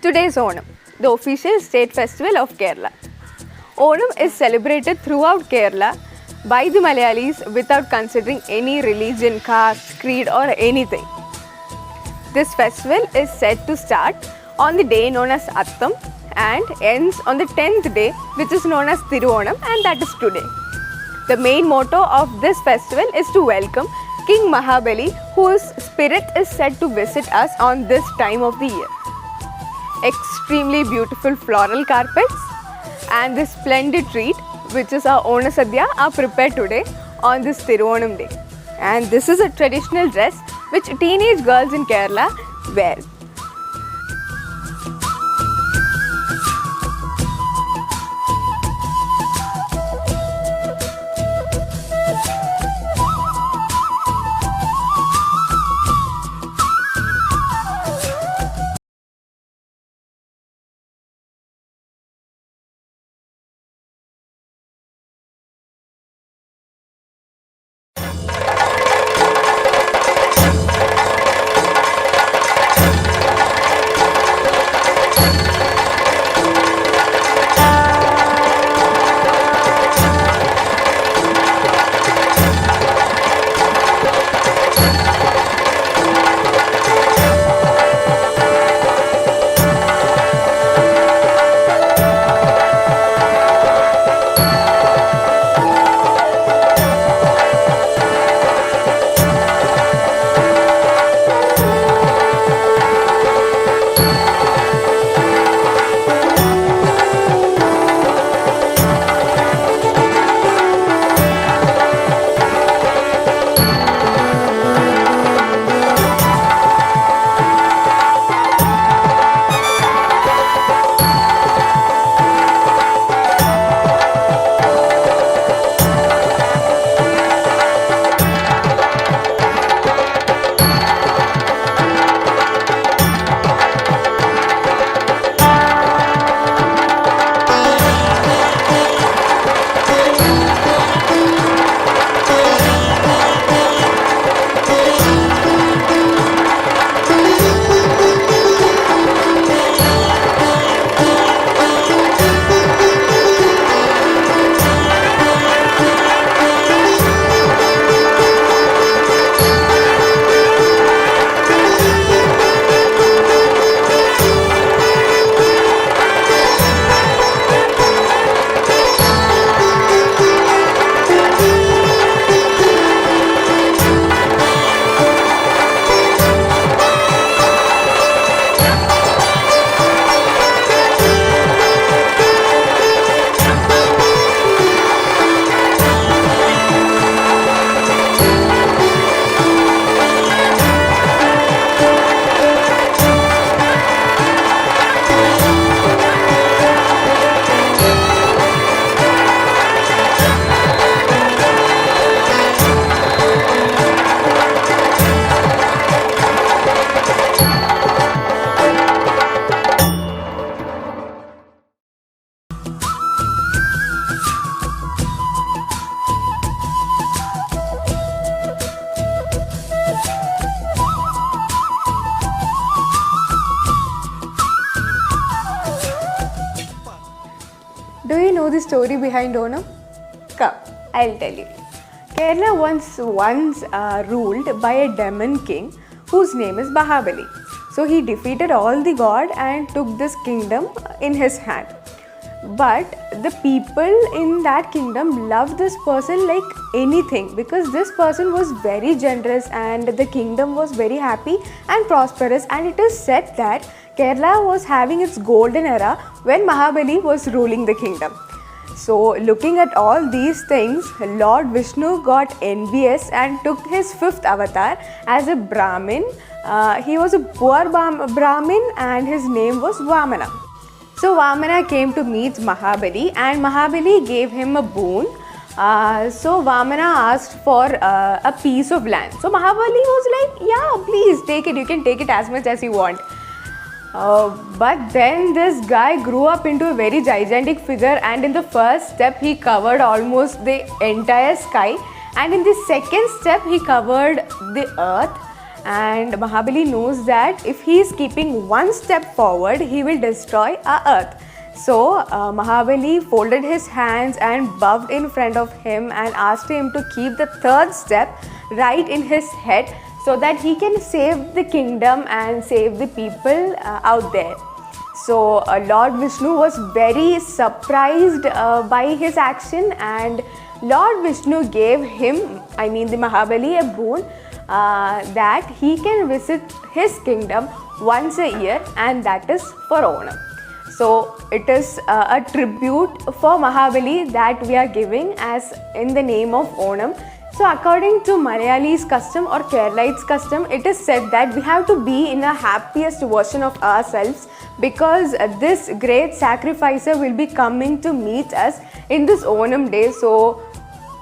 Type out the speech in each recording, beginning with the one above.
Today is Onam, the official state festival of Kerala. Onam is celebrated throughout Kerala by the Malayalis without considering any religion, caste, creed or anything. This festival is said to start on the day known as Attam and ends on the 10th day, which is known as Thiruvonam, and that is today. The main motto of this festival is to welcome King Mahabali, whose spirit is said to visit us on this time of the year. Extremely beautiful floral carpets and this splendid treat, which is our Onasadhya, are prepared today on this Thiruvonam day. And this is a traditional dress which teenage girls in Kerala wear. Do you know the story behind Onam? Come, I'll tell you. Kerala was once ruled by a demon king whose name is Mahabali. So he defeated all the gods and took this kingdom in his hand. But the people in that kingdom loved this person like anything, because this person was very generous and the kingdom was very happy and prosperous, and it is said that Kerala was having its golden era when Mahabali was ruling the kingdom. So looking at all these things, Lord Vishnu got envious and took his fifth avatar as a Brahmin. He was a poor Brahmin and his name was Vamana. So Vamana came to meet Mahabali and Mahabali gave him a boon. So Vamana asked for a piece of land. So Mahabali was like, yeah, please take it. You can take it as much as you want. But then this guy grew up into a very gigantic figure, and in the first step he covered almost the entire sky, and in the second step he covered the earth, and Mahabali knows that if he is keeping one step forward, he will destroy our earth. So Mahabali folded his hands and bowed in front of him and asked him to keep the third step right in his head so that he can save the kingdom and save the people out there. So Lord Vishnu was very surprised by his action, and Lord Vishnu gave him, I mean the Mahabali, a boon that he can visit his kingdom once a year, and that is for Onam. So it is a tribute for Mahabali that we are giving as in the name of Onam. So according to Malayali's custom or Keralites custom, it is said that we have to be in a happiest version of ourselves because this great sacrificer will be coming to meet us in this Onam day. So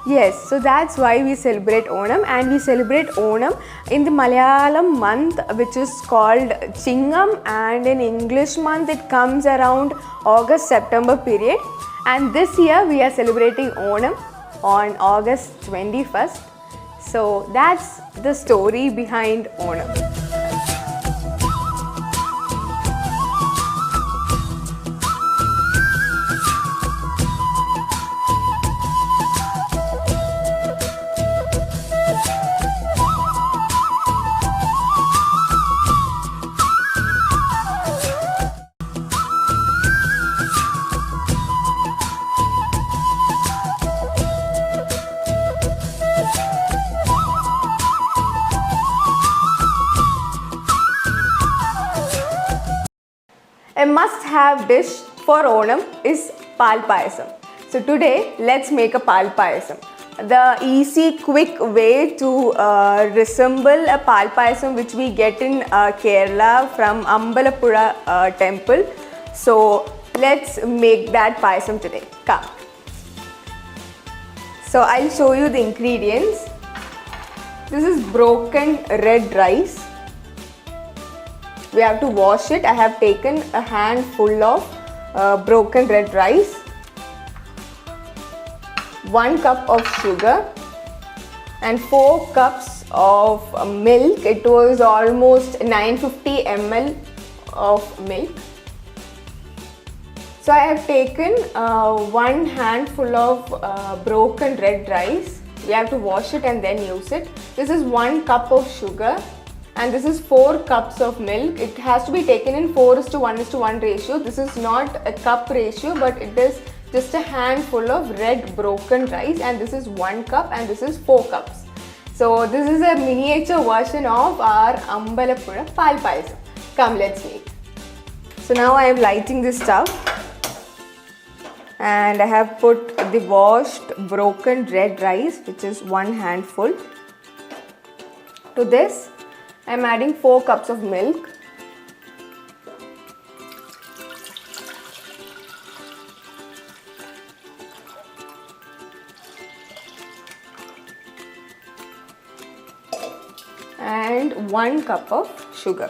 yes, so that's why we celebrate Onam, and we celebrate Onam in the Malayalam month which is called Chingam, and in English month it comes around August-September period, and this year we are celebrating Onam on August 21st. So that's the story behind Onam. A must-have dish for Onam is pal payasam. So today, let's make a pal payasam. The easy, quick way to resemble a pal payasam which we get in Kerala from Ambalappuzha temple. So let's make that payasam today. Come. So I'll show you the ingredients. This is broken red rice. We have to wash it. I have taken a handful of broken red rice, 1 cup of sugar and 4 cups of milk. It was almost 950 ml of milk. So I have taken 1 handful of broken red rice. We have to wash it and then use it. This is 1 cup of sugar. And this is 4 cups of milk. It has to be taken in 4:1:1 ratio. This is not a cup ratio, but it is just a handful of red broken rice, and this is 1 cup and this is 4 cups. So this is a miniature version of our Ambalappuzha pal payasam. Come, let's make. So now I am lighting the stove and I have put the washed broken red rice, which is 1 handful. To this I am adding 4 cups of milk. And 1 cup of sugar.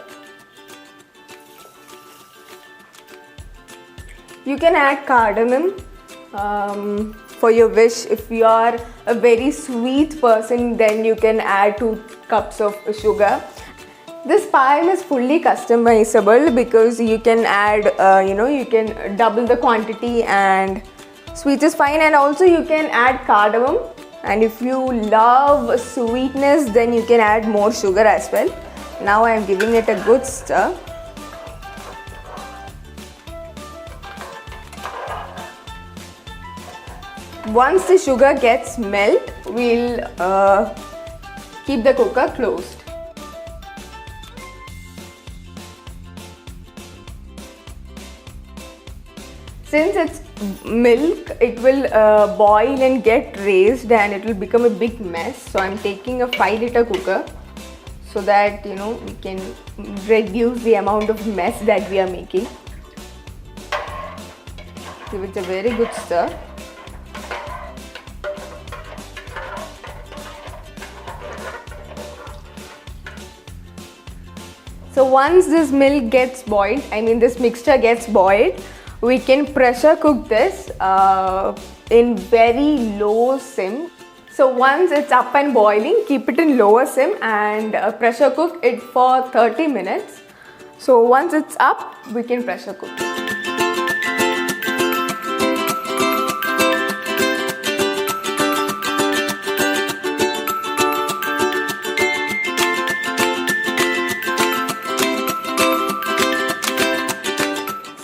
You can add cardamom for your wish. If you are a very sweet person, then you can add 2 cups of sugar. This pile is fully customizable because you can add, you can double the quantity, and sweet is fine, and also you can add cardamom, and if you love sweetness then you can add more sugar as well. Now I am giving it a good stir. Once the sugar gets melt, we'll keep the cooker closed. Since it's milk, it will boil and get raised and it will become a big mess. So I'm taking a 5-liter cooker so that we can reduce the amount of mess that we are making. Give it a very good stir. So once this milk gets boiled, this mixture gets boiled, we can pressure cook this in very low sim. So once it's up and boiling, keep it in lower sim and pressure cook it for 30 minutes. So once it's up, we can pressure cook it.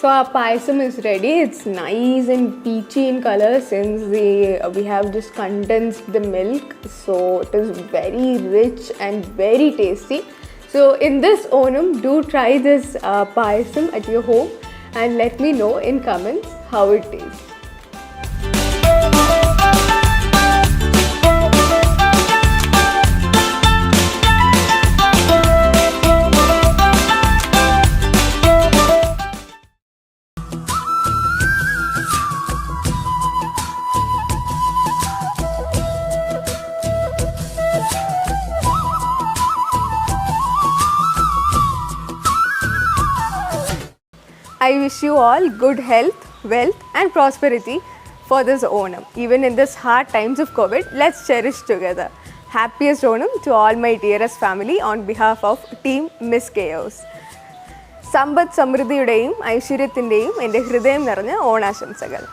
So our payasam is ready. It's nice and peachy in color since we have just condensed the milk. So it is very rich and very tasty. So in this Onam, do try this payasam at your home and let me know in comments how it tastes. I wish you all good health, wealth and prosperity for this Onam. Even in this hard times of COVID, let's cherish together. Happiest Onam to all my dearest family on behalf of Team Miss Chaos. സമ്പത്ത് സമൃദ്ധിയുടെയും ഐശ്വര്യത്തിൻ്റെയും എൻ്റെ ഹൃദയം നിറഞ്ഞ ഓണാശംസകൾ.